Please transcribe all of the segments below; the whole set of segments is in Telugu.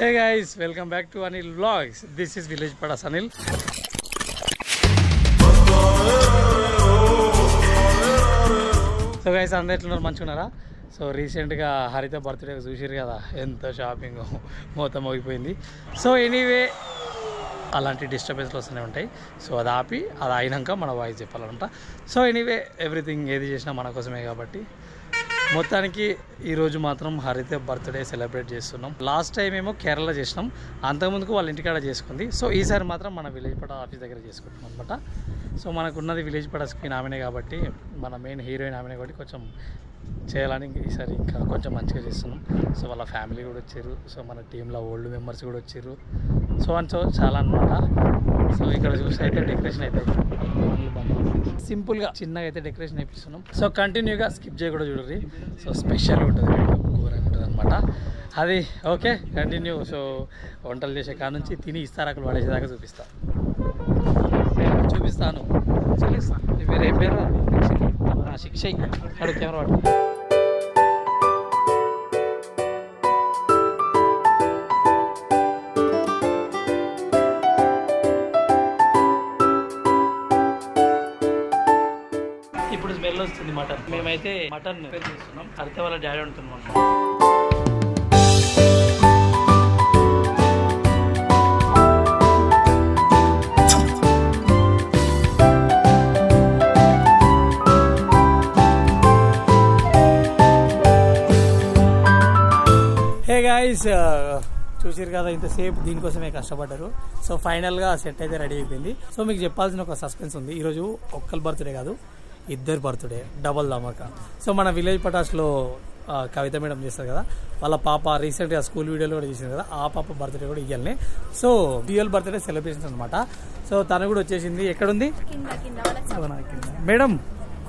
Hey guys, welcome back to Anil Vlogs. This is Village Padas Anil. So guys, అందరూ ఎట్లున్నారు మంచిగున్నారా? సో రీసెంట్గా హరిత బర్త్డే చూసిరు కదా, ఎంత షాపింగ్ మొత్తం అయిపోయింది. సో ఎనీవే అలాంటి డిస్టర్బెన్స్లు వస్తూనే ఉంటాయి. సో అది ఆపి అది అయినాక మన వాయిస్ చెప్పాలంట. సో ఎనీవే ఎవ్రీథింగ్ ఏది చేసినా మన కోసమే కాబట్టి మొత్తానికి ఈరోజు మాత్రం హరిత బర్త్డే సెలబ్రేట్ చేస్తున్నాం. లాస్ట్ టైం ఏమో కేరళ చేసినాం, అంతకుముందుకు వాళ్ళ ఇంటికాడ చేసుకుంది. సో ఈసారి మాత్రం మన విలేజ్ పడ ఆఫీస్ దగ్గర చేసుకుంటాం అనమాట. సో మనకున్నది విలేజ్ పడ స్క్రీన్ ఆమెనే కాబట్టి, మన మెయిన్ హీరోయిన్ ఆమెనే కాబట్టి కొంచెం చేయాలని ఈసారి ఇంకా కొంచెం మంచిగా చేస్తున్నాం. సో వాళ్ళ ఫ్యామిలీ కూడా వచ్చారు, సో మన టీంలో ఓల్డ్ మెంబర్స్ కూడా వచ్చారు. సో చాలా అనమాట. సో ఇక్కడ చూసి అయితే డెకరేషన్ అయితే సింపుల్గా చిన్నగా అయితే డెకరేషన్ అయిపిస్తున్నాం. సో కంటిన్యూగా స్కిప్ చేయకూడదు చూడండి. సో స్పెషల్ ఉంటుంది, ఘోరంగా ఉంటుంది అనమాట అది. Okay continue. సో వంటలు చేసే కాడ నుంచి తిని ఇస్తారాకులు పడేసేదాకా చూపిస్తాను. వేరే ఏం పేరు శిక్ష అడు కెమెరా వాడు. ఇప్పుడు స్మెల్ వస్తుంది మటన్. మేమైతే మటన్ చేస్తున్నాం, హరిత వాళ్ళ డాడీ ఉంటున్నాం. హే గాయ్స్, చూసారు కదా ఇంతసేపు దీనికోసమే కష్టపడ్డారు. సో ఫైనల్గా సెట్ అయితే రెడీ అయిపోయింది. సో మీకు చెప్పాల్సిన ఒక సస్పెన్స్ ఉంది. ఈరోజు ఒక్కరి బర్త్డే కాదు, ఇద్దరు బర్త్డే, డబల్ ధమాకా. సో మన విలేజ్ పటాస్లో కవిత మేడం చేస్తారు కదా, వాళ్ళ పాప రీసెంట్గా స్కూల్ వీడియోలో కూడా చేసింది కదా, ఆ పాప బర్త్డే కూడా ఇవ్వాలని. సో డ్యూయల్ బర్త్డే సెలబ్రేషన్స్ అనమాట. సో తను కూడా వచ్చేసింది. ఎక్కడుంది మేడం?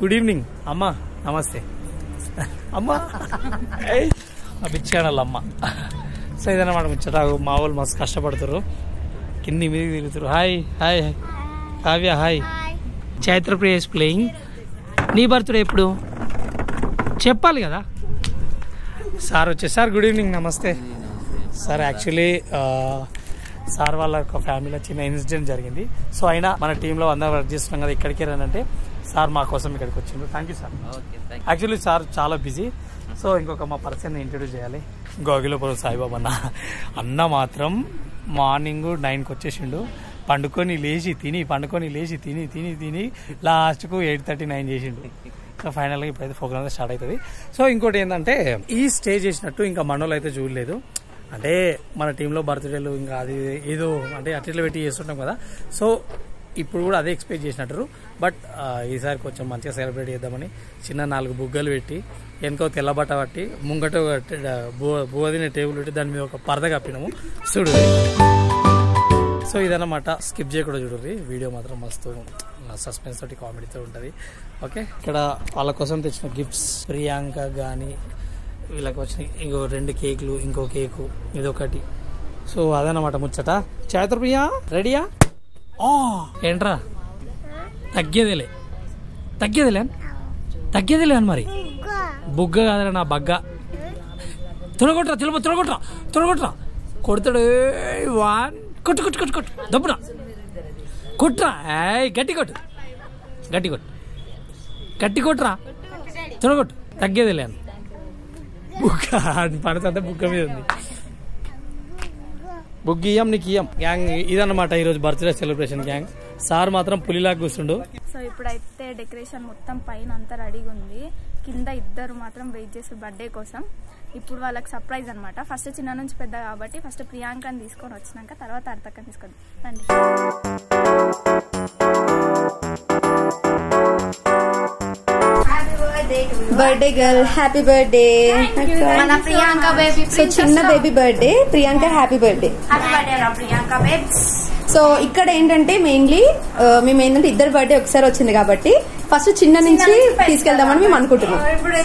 గుడ్ ఈవినింగ్ అమ్మ. నమస్తే అమ్మ. బిచ్చానల్ అమ్మ. సో ఇదన్నమాట ముచ్చట. మా వాళ్ళు మస్తు కష్టపడుతారు, కింది మీద తిరుగుతారు. Hi hi Kavya. Hi Chaitrapriya is playing. నీ బర్త్డే ఎప్పుడు చెప్పాలి కదా. సార్ వచ్చే సార్ గుడ్ ఈవినింగ్. నమస్తే సార్. యాక్చువల్లీ సార్ వాళ్ళ ఒక ఫ్యామిలీలో చిన్న ఇన్సిడెంట్ జరిగింది. సో అయినా మన టీంలో అందరూ వర్క్ చేస్తున్నాం కదా, ఇక్కడికి రానంటే సార్ మా కోసం ఇక్కడికి వచ్చిండు. Thank you sir. Actually sir చాలా బిజీ. సో ఇంకొక మా పర్సన్ ఇంట్రడ్యూస్ చేయాలి. గోగిలోపురం సాయిబాబా అన్న మాత్రం మార్నింగ్ 9కి వచ్చేసిండు. పండుకొని లేచి తిని లాస్ట్కు 8:39 చేసిండు. సో ఫైనల్గా ఇప్పుడైతే ప్రోగ్రామ్ స్టార్ట్ అవుతుంది. సో ఇంకోటి ఏంటంటే, ఈ స్టే చేసినట్టు ఇంకా మనోళ్ళు అయితే చూడలేదు. అంటే మన టీంలో బర్త్డేలు ఇంకా అది ఏదో అంటే అట్లా పెట్టి చేస్తుంటాం కదా. సో ఇప్పుడు కూడా అదే ఎక్స్పెక్ట్ చేసినట్టు. బట్ ఈసారి కొంచెం మంచిగా సెలబ్రేట్ చేద్దామని చిన్న 4 బుగ్గలు పెట్టి, వెనుకో తెల్లబట్ట పట్టి, ముంగట బువ్వదిన టేబుల్ పెట్టి దాని మీద ఒక పరద కప్పినాము. చూడు. సో ఇదన్నమాట. స్కిప్ చేయకూడదు చూడండి. వీడియో మాత్రం మస్తు సస్పెన్స్ తోటి కామెడీతో ఉంటుంది. ఓకే, ఇక్కడ వాళ్ళ కోసం తెచ్చిన గిఫ్ట్స్, ప్రియాంక కానీ వీళ్ళకి వచ్చిన ఇంకో 2 కేకులు, ఇంకో కేకు, ఇదొకటి. సో అదన్నమాట ముచ్చట. చైత్రప్రియ రెడీయా? ఏంట్రా తగ్గేదిలే అని మరి. బుగ్గ కాదురా నా బగ్గ. తొడగొట్రా కొడతాడు. 1 కొట్టు దప్పున కొట్రా. గట్టి కొట్టురా. తొడగొట్టు. తగ్గేదిలే అని బుగ్గ పడతా. బుగ్గ మీద ఉంది. బుగ్గియం నీకు ఇయ్యం. గ్యాంగ్ ఇదన్నమాట ఈరోజు బర్త్డే సెలబ్రేషన్ గ్యాంగ్. సార్ మాత్రం పులిలాగా కూర్చుండు. సో ఇప్పుడైతే డెకరేషన్ మొత్తం పైన అంతా రెడీగా ఉంది. కింద ఇద్దరు మాత్రం వెయిట్ చేస్తారు బర్త్డే కోసం. ఇప్పుడు వాళ్ళకి సర్ప్రైజ్ అనమాట. ఫస్ట్ చిన్న నుంచి పెద్ద కాబట్టి ఫస్ట్ ప్రియాంకని తీసుకొని వచ్చినాక తర్వాత అర్థకని తీసుకొని రండి. Birthday girl, happy birthday. మన ప్రియాంక బేబీ. సో చిన్న baby birthday. Priyanka happy birthday. Priyanka babes. So ఇక్కడ ఏంటంటే మెయిన్లీ మేము ఏంటంటే ఇద్దరు బర్త్డే ఒకసారి వచ్చింది కాబట్టి ఫస్ట్ చిన్న నుంచి తీసుకెళ్దామని మేము అనుకుంటున్నాం. ఇప్పుడు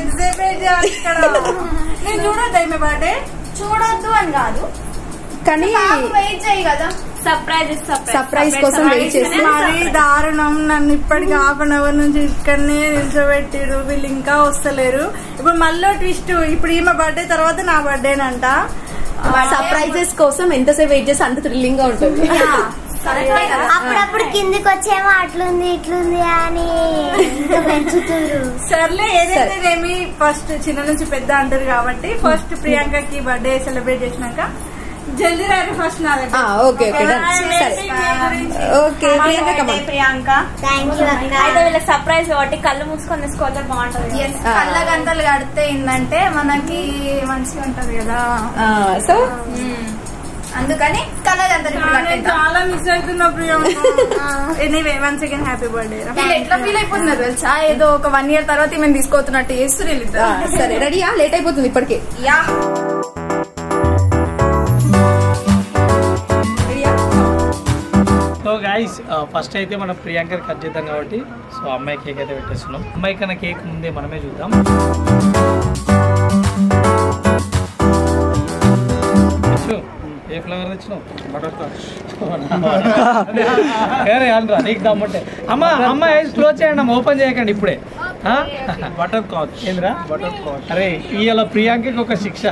చూడొద్దు అని కాదు, కానీ సర్ప్రైజ్ కోసం వెయిట్ చేసి మరీ దారుణం. నన్ను ఇప్పటికి 1/2 అవర్ నుంచి ఇక్కడనే నిల్చోబెట్టిరు. వీళ్ళు ఇంకా వస్తలేరు. ఇప్పుడు మళ్ళీ ట్విస్ట్. ఇప్పుడు ఈమె బర్త్డే తర్వాత నా బర్త్డేనంట. సర్ప్రైజ్ సర్ప్రైజెస్ కోసం ఎంతసేపు వెయిట్ చేస్తే అంత థ్రిల్లింగ్ గా ఉంటుంది. అప్పుడప్పుడు కిందికి వచ్చేమో అట్లుంది ఇట్లుంది అని పెంచుతారు. సర్లే ఏదైతే ఏమి ఫస్ట్ చిన్న నుంచి పెద్ద అంటారు కాబట్టి ఫస్ట్ ప్రియాంకకి బర్త్డే సెలబ్రేట్ చేసినాక జల్దీ రారు ఫస్ట్ నా దగ్గర. ఓకే ఓకే ప్రియాంక అయితే వీళ్ళకి సర్ప్రైజ్ కాబట్టి కళ్ళు మూసుకొని తీసుకోవాలి బాగుంటది. కళ్ళ గంటలు కడితే ఏంటంటే మనకి మంచిగా ఉంటది కదా. సో అందుకని కళ్ళ గంటలు చాలా మిస్ అవుతున్నా Priyanka. Anyway once again happy birthday. ఎట్లా ఫీల్ అయిపోతున్నారు తెలుసా, ఏదో ఒక 1 year తర్వాత మేము తీసుకోతున్నట్టు చేస్తున్నారు. సరే రెడీయా? లేట్ అయిపోతుంది ఇప్పటికే. యా సో గైస్ ఫస్ట్ అయితే మనం ప్రియాంక కట్ చేద్దాం కాబట్టి సో అమ్మాయి కేక్ అయితే పెట్టేస్తున్నాం. అమ్మాయి కన్నా కేక్ ముందే మనమే చూద్దాం. ఏ ఫ్లేవర్ తెచ్చినావు? వేరే అనరా నీకు దమ్మంటే. అమ్మ ఐస్ క్లోజ్ చేయండి అమ్మ, ఓపెన్ చేయకండి ఇప్పుడే. బటర్ కాచ్ ఏంద్రా? Butter catch. అరే ఇవాళ ప్రియాంకకి ఒక శిక్ష.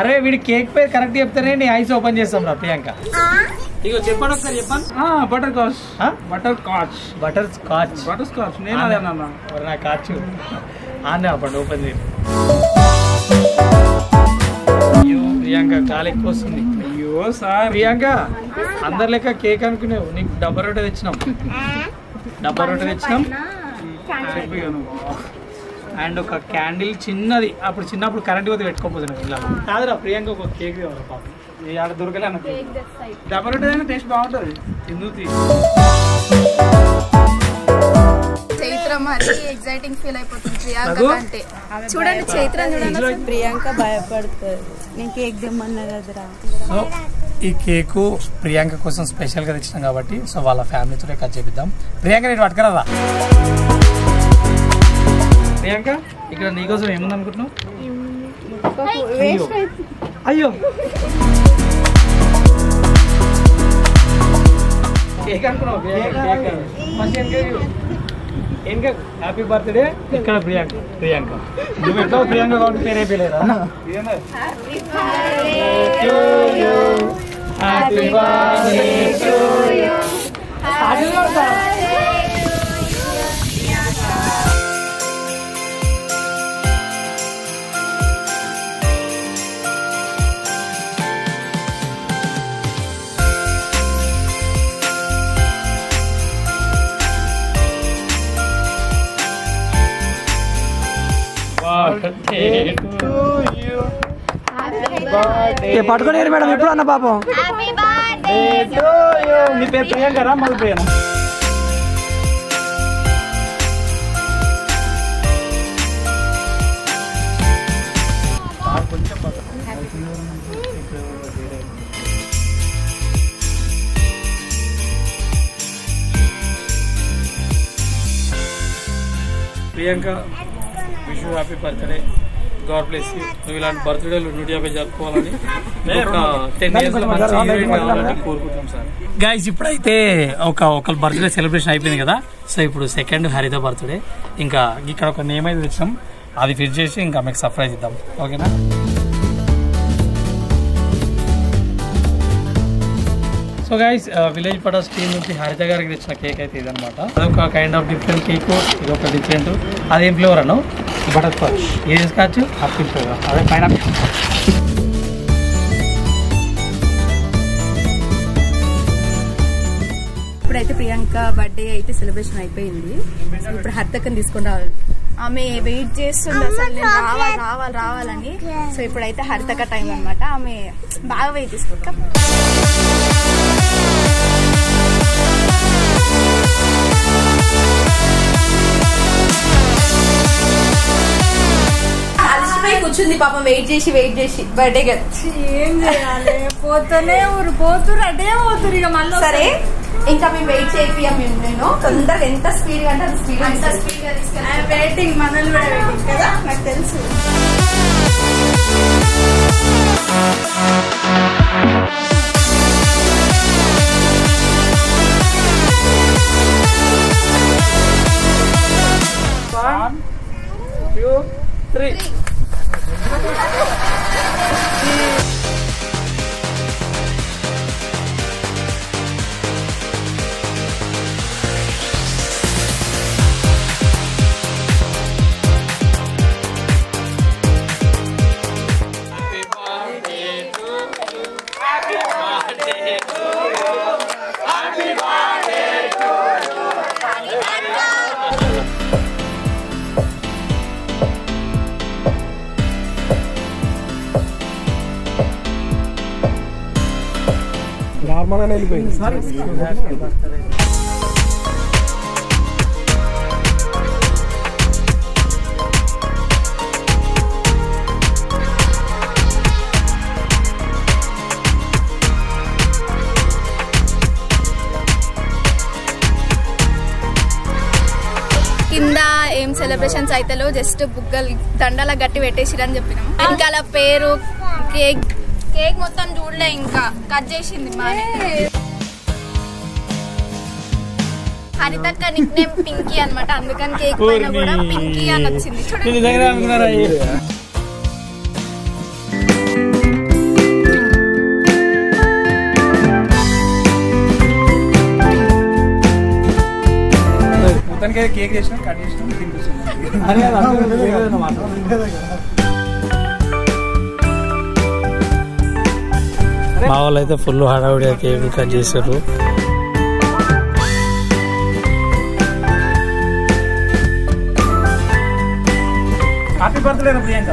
అరే వీడి కేక్ పేరు కరెక్ట్ చెప్తేనే నీ ఐస్ ఓపెన్ చేస్తాం రా ప్రియాంక. ఇగో చెప్పండి ఒకసారి చెప్పండి. Butter catch. Butter catch. Butter scotch. Butter scotch నేను అదే అన్నా. నా కాచు ఆనే అప్పండి ఓపెన్ చేయండి. అయ్యో ప్రియాంక గాలి ఎక్కువ వస్తుంది. అయ్యో సార్ ప్రియాంక అందరి లెక్క కేక్ అనుకునేవు, నీకు డబ్బా రొట్టె తెచ్చినాం. డబ్బా రొట్టె తెచ్చినాం అండ్ ఒక క్యాండిల్ చిన్నది. అప్పుడు చిన్నప్పుడు కరెంట్ పోతే పెట్టుకోపోతున్నాం ఇలా. కాదురా ప్రియాంక ఒక కేక్ కావాలి పాపం. ఆడ దొరకలే అన్న డబ్బా రొట్టె టేస్ట్ బాగుంటుంది. ఎందుకు చైత్ర మరి ఎగ్జైటింగ్ ఫీల్ అయిపోతుంది ప్రియాంక అంటే. చూడండి చైత్ర చూడండి. ప్రియాంక భయపడుతుంది. నేను కేక్ తెమ్మన్నా కదరా. సో ఈ కేకు ప్రియాంక కోసం స్పెషల్ గా తెచ్చినాం కాబట్టి సో వాళ్ళ ఫ్యామిలీతో కట్ చేపిద్దాం. ప్రియాంక నేను పట్టుకురాదా? ప్రియాంక ఇక్కడ నీకోసం ఏముంది అనుకుంటున్నావు? అయ్యో కేక్ అనుకున్నావు. Happy birthday. ఇక్కడ ప్రియాంక నువ్వు ఎట్లా ప్రియాంక కాబట్టి పేరే పేలేదా? పట్టుకుని మేడం ఎప్పుడు అన్న పాపం. నీ పేరు ప్రియాంక రా మళ్ళీ Priyanka. Priyanka wish you happy birthday. God bless you. నువ్వు ఇలాంటి బర్త్డేలు 150 జరుపుకోవాలని 10 years కోరుకుంటాం సార్. గైస్ ఇప్పుడైతే ఒక బర్త్డే సెలబ్రేషన్ అయిపోయింది కదా. సో ఇప్పుడు సెకండ్ హరిత బర్త్డే. ఇంకా ఇక్కడ ఒక నేమ్ అయితే తెచ్చాం, అది ఫిట్ చేసి ఇంకా మీకు సర్ప్రైజ్ ఇద్దాం. ఓకేనా? So guys village Patas team నుంచి హరిత గారికి తెచ్చిన కేక్ అయితే ఇదనమాట. అదొక కైండ్ ఆఫ్ డిఫరెంట్ కేక్. ఇది ఒక డిఫరెంట్. అదేం ఫ్లేవర్ అను? Butterscotch. ఏది స్కాచ్? Apple flavour. అదే పైనాపిల్. ఇప్పుడైతే ప్రియాంక బర్త్డే అయితే సెలబ్రేషన్ అయిపోయింది. ఇప్పుడు హరితకని తీసుకొని రావాలి. ఆమె వెయిట్ చేస్తుంది అసలు నేను రావాలని. సో ఇప్పుడైతే హరితక టైం అనమాట. ఆమె బాగా వెయిట్ తీసుకుంటాం. అలసిపోయి కూర్చుంది పాపం, వెయిట్ చేసి బర్త్డే కదా. ఏం చేయాలి, పోతూనే పోతురు అదే పోతురు ఇక మళ్ళీ. సరే ఇంకా మేము వెయిట్ చేయిపియం. నేను తొందరగా ఎంత స్పీడ్ గా అంటే అంత స్పీడ్ గా తీసుకెళ్ళి వెయిటింగ్ మనల్ని కూడా వెయిటింగ్ కదా నాకు తెలుసు. One, 2, 3. నార్మల్ గానే వెళ్ళిపోయింది. కింద ఏం సెలబ్రేషన్స్ అయితే జస్ట్ బుగ్గలు దండలా గట్టి పెట్టేసిరని చెప్పినాం. వెనకాల పేరు కేక్ కేక్ మొత్తం చూడలే, ఇంకా కట్ చేసింది మానే. హరితక్క నిక్ నేమ్ పింకీ అనమాట, అందుకని కేక్ పైన కూడా పింకీ అని వచ్చింది. కేక్ చేసిన కట్ చేసిన మా వాళ్ళు అయితే ఫుల్ హడావుడిగా కేక్ కట్ చేశారు. Happy birthday Priyanka.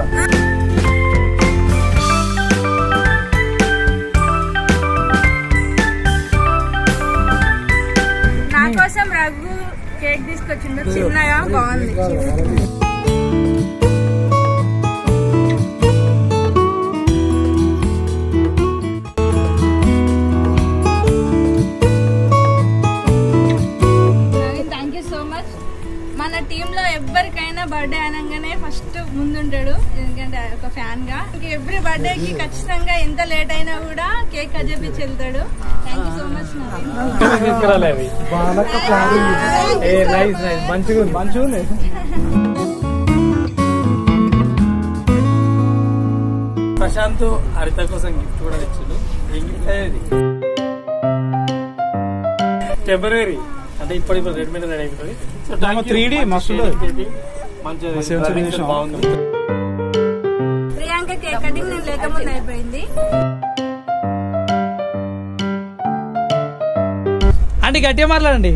నా కోసం రఘు కేక్ తీసుకొచ్చిండు, చిన్నగా బాగుంది. Thank you so much. మన టీమ్ లో ఎవరికైనా బర్త్డే అనగానే ఫస్ట్ ముందుంటాడు, ఎందుకంటే ఒక ఫ్యాన్ గా. ఎవ్రీ బర్త్డే కి ఖచ్చితంగా ఎంత లేట్ అయినా కూడా కేక్ కట్ చేపించి వెళ్తాడు. Thank you so much. మంచిగా ప్రశాంత్ హరిత కోసం గిఫ్ట్ కూడా తెచ్చాడు. ఏం గిఫ్ట్ అయ్యేది? టెంపరీ అంటే ఇప్పుడు రెడీమేడ్ రెడీ అయిపోతుంది. సో 3D మస్తు మంచిగా బాగుంది. ప్రియాంక కేక్ కటింగ్ నేను లేకముందు అయిపోయింది. అంటే గట్టిగా మాట్లాడండి.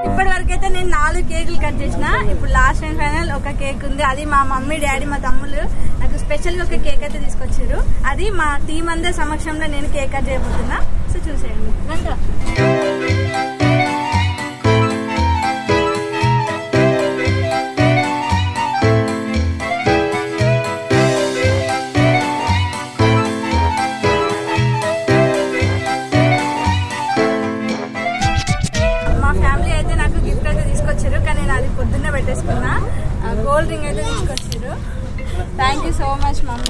ఇప్పటి వరకైతే నేను 4 కేకులు కట్ చేసిన. ఇప్పుడు లాస్ట్ అండ్ ఫైనల్ ఒక కేక్ ఉంది. అది మా మమ్మీ డాడీ మా తమ్ముళ్ళు నాకు స్పెషల్ గా ఒక కేక్ అయితే తీసుకొచ్చారు. అది మా టీం అందరి సమక్షంలో నేను కేక్ కట్ చేయబోతున్నా. సో చూసేయండి. కానీ నేను అది పొద్దున్నే పెట్టేసుకున్నా. గోల్డ్ రింగ్ అయితే తీసుకొచ్చారు. Thank you so much mummy.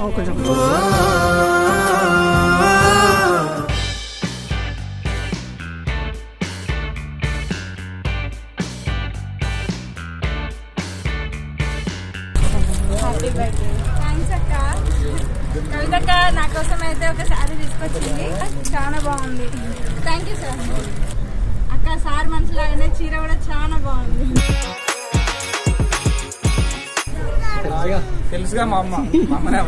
Happy birthday. Thanks అక్క. కవితక్క నా కోసం అయితే ఒక శారీ తీసుకొచ్చింది, చాలా బాగుంది. Thank you sir. అక్క సార్ మనసులాగానే చీర కూడా చాలా బాగుంది. తెలుసుగా మా అమ్మనే.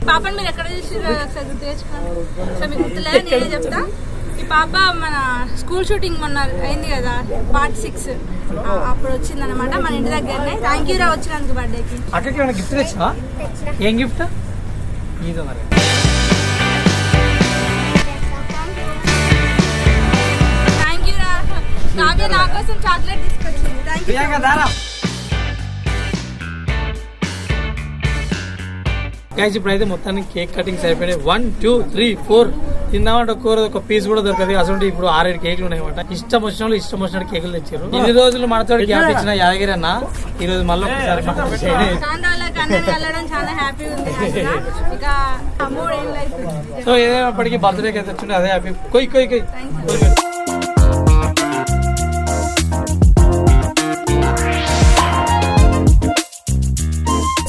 పాపని మీరు ఎక్కడ చూసి గుర్తు తెచ్చుకోండి. సో మీకు గుర్తులే, నేనే చెప్తా. ఈ పాప మన స్కూల్ షూటింగ్ మొన్న అయింది కదా, పార్ట్ 6, అప్పుడు వచ్చిందనమాట మన ఇంటి దగ్గరనే. థ్యాంక్ యూ రా వచ్చినందుకు బర్త్డేకి. అక్కడికి ఏమైనా గిఫ్ట్ తెచ్చా? ఏం గిఫ్ట్? ఇదో మరి. థ్యాంక్ యూ రా. కావ్య నా కోసం చాక్లెట్ తీసుకొచ్చింది. Thank you. గైస్ ఇప్పుడైతే మొత్తానికి కేక్ కటింగ్స్ అయిపోయినాయి. 1 2 3 4 తిందామంటే ఒక పీస్ కూడా దొరకదు. అసలు ఇప్పుడు 6-7 కేకులు ఉన్నాయన్నమాట. ఇష్టం వచ్చినట్టు కేకులు తెచ్చారు. ఇన్ని రోజులు మనతో గ్యాప్ ఇచ్చిన యాదగిరి అన్న ఈ రోజు మళ్ళీ ఒకసారి సో ఏదైనప్పటికీ బర్త్డేకి అయితే వచ్చింది అదే హ్యాపీ. కొయ్ కొయ్ కొయ్.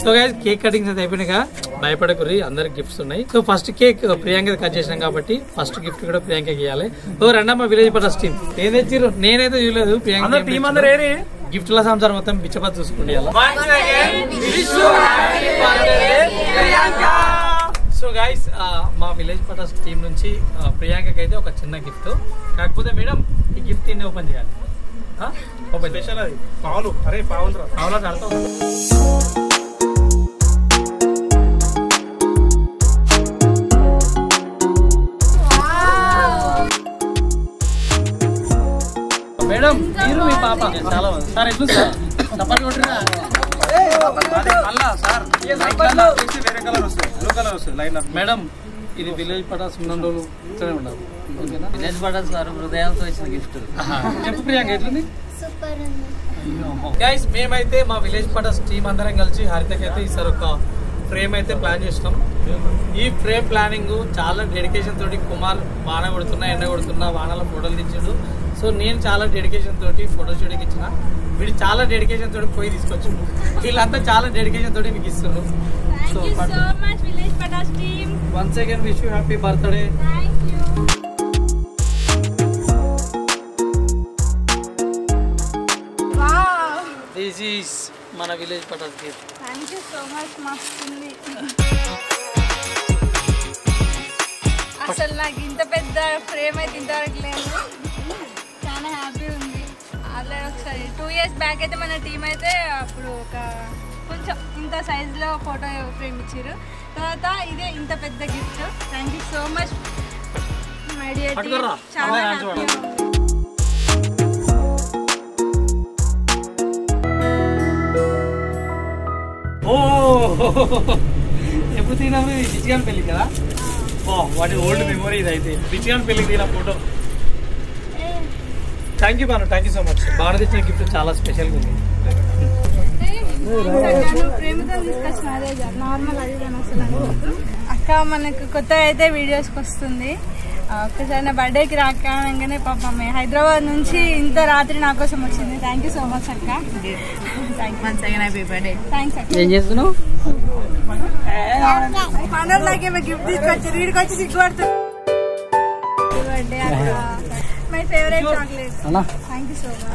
సో గైస్ కేక్ కటింగ్స్ అయితే అయిపోయినాక భయపడకుర్రి, అందరికి గిఫ్ట్స్ ఉన్నాయి. So first cake Priyanka cut చేసినాం కాబట్టి ఫస్ట్ గిఫ్ట్ కూడా ప్రియాంక ఇవ్వాలి. ఓ రండమ్మ విలేజ్ పటాస్ టీమ్ ఏం తెచ్చిర్రు? నేనైతే చూడలేదు. ప్రియాంక గిఫ్ట్ల సంసారం మొత్తం పిచ్చపతి చూసుకోండి సో గైస్ మా విలేజ్ పటాస్ టీం నుంచి ప్రియాంకకి అయితే ఒక చిన్న గిఫ్ట్. కాకపోతే మేడం ఈ గిఫ్ట్ ఇన్ని ఓపెన్ చేయాలి. ఓపెన్ స్పెషల్ అది పావులు. అరే పావులు పావులు అర్థం. మేడం మీరు మీ పాప చాలా సార్ ఎట్లు సార్ చప్పట్లు కొట్టిరా మేడం. ఇది విలేజ్ పటాస్ ఉన్న రోజులు ఇక్కడే ఉండదు. విలేజ్ పటాస్ సార్ హృదయాలతో ఇచ్చిన గిఫ్ట్. చెప్పు ప్రియాంక ఎట్లుంది? గైస్ మేమైతే మా విలేజ్ పటాస్ టీం అందరం కలిసి హరితకైతే ఈసారి ఒక ఫ్రేమ్ అయితే ప్లాన్ చేసినాం. ఈ ఫ్రేమ్ ప్లానింగ్ చాలా డెడికేషన్ తోటి కుమార్ వాన కొడుతున్నా ఎండ కొడుతున్నా వానలో ఫోటోలు తెచ్చిండు. సో నేను చాలా డెడికేషన్ తోటి ఫోటో షూటింగ్ ఇచ్చిన. వీడు చాలా డెడికేషన్ తోటి పోయి తీసుకొచ్చిండు. వీళ్ళంతా చాలా డెడికేషన్ తోటి మీకు ఇస్తున్నారు. So once again wish you happy birthday. This is మన village Patas gift. Thank you so much. మస్తుంది. అసలు నాకు ఇంత పెద్ద ఫ్రేమ్ అయితే ఇంతవరకు లేదు. చాలా హ్యాపీ ఉంది. అలా ఒకసారి 2 years బ్యాక్ అయితే మన టీం అయితే అప్పుడు ఒక కొంచెం ఇంత సైజులో ఫోటో ఫ్రేమ్ ఇచ్చారు. తర్వాత ఇదే ఇంత పెద్ద gift. Thank you so much my dear team. చాలా హ్యాపీ. ఎప్పుడు తిన్నాము? రిచిగాన్ పెళ్లి కదా. వాటి ఓల్డ్ మెమొరీ ఇది. అయితే రిచిగాన్ పెళ్లికి తిన photo. Thank you Banu, thank you so much. Banu తెచ్చిన గిఫ్ట్ చాలా స్పెషల్గా ఉంది. ప్రేమతో తీసుకొచ్చిన అదే నార్మల్ అది అసలు అక్క మనకు కొత్తగా అయితే వీడియోస్కి వస్తుంది. ఒక్కసారి నా బర్త్డేకి రాకగానే పాపం హైదరాబాద్ నుంచి ఇంత రాత్రి నా కోసం వచ్చింది. థ్యాంక్ యూ సో మచ్ అక్క. థ్యాంక్స్ అక్క. ఏం చేస్తున్నావు? మనోళ్ళకి గిఫ్ట్ తీసుకొచ్చి వీడికి వచ్చి సిగ్గుపడుతుంది. బర్త్డే అక్క. My favourite chocolate. Thank you so much.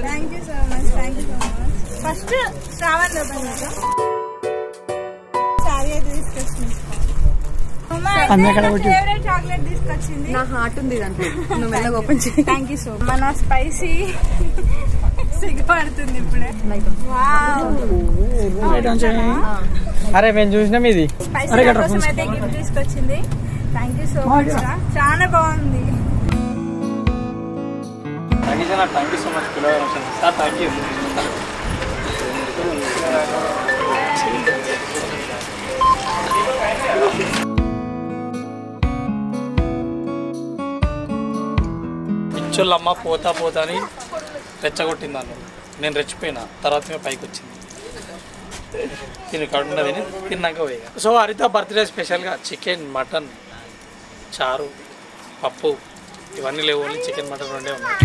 Thank you so much. Thank you so much. First Shravan open చేద్దాం. సారీ అయితే తీసుకొచ్చింది. ఫేవరెట్ చాక్లెట్ తీసుకొచ్చింది. నా హార్ట్ ఉంది దాంట్లో. నువ్వు మెల్లగా ఓపెన్ చేయి. Thank you so much. మన స్పైసీ సిగ్గుపడుతుంది ఇప్పుడే. అరే మేము చూసినాం ఇది. స్పైసీ కోసం అయితే గిఫ్ట్ తీసుకొచ్చింది. Thank you so much. చాలా బాగుంది. Thank you so much sir. Thank you. పిచ్చోళ్ళమ్మ పోతా పోతా అని రెచ్చగొట్టిందాను. నేను రెచ్చిపోయినా. తర్వాత మేము పైకి వచ్చింది. తిని కడుపున తిని తిన్నాక పోయిగా. సో హరిత బర్త్డే స్పెషల్గా చికెన్, మటన్, చారు, పప్పు ఇవన్నీ లేవు. ఓన్లీ చికెన్, మటన్ రెండే ఉన్నాయి.